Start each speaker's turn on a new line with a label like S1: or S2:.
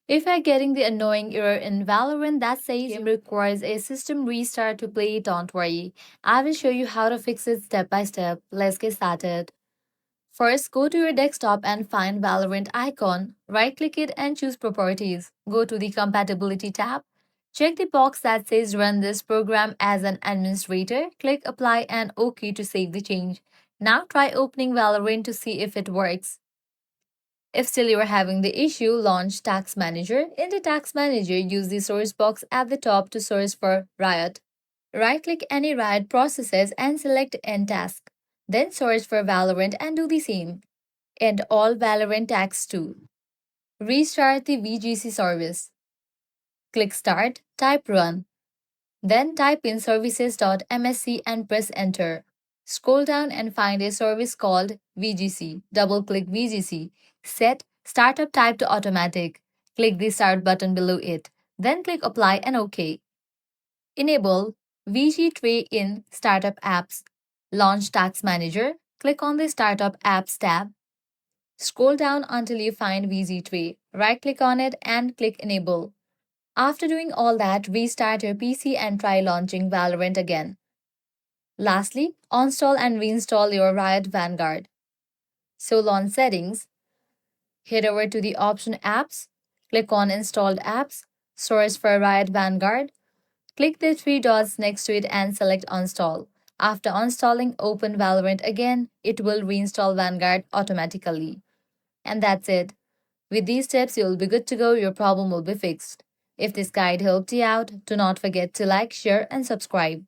S1: If you're getting the annoying error in Valorant that says game requires a system restart to play, don't worry. I will show you how to fix it step by step. Let's get started. First, go to your desktop and find Valorant icon. Right-click it and choose Properties. Go to the Compatibility tab. Check the box that says Run this program as an administrator. Click Apply and OK to save the change. Now try opening Valorant to see if it works. If still you are having the issue, launch Task Manager. In the Task Manager, use the source box at the top to search for Riot. Right-click any Riot processes and select End Task. Then search for Valorant and do the same. End all Valorant tasks too. Restart the VGC service. Click Start, type Run. Then type in services.msc and press Enter. Scroll down and find a service called VGC. Double-click VGC. Set Startup Type to Automatic. Click the Start button below it. Then click Apply and OK. Enable VG Tray in Startup Apps. Launch Task Manager. Click on the Startup Apps tab. Scroll down until you find VG Tray. Right-click on it and click Enable. After doing all that, restart your PC and try launching Valorant again. Lastly, uninstall and reinstall your Riot Vanguard. So launch Settings, head over to the option Apps, click on Installed Apps, search for Riot Vanguard, click the three dots next to it and select Uninstall. After uninstalling, open Valorant again. It will reinstall Vanguard automatically. And that's it. With these steps, you'll be good to go. Your problem will be fixed. If this guide helped you out, do not forget to like, share, and subscribe.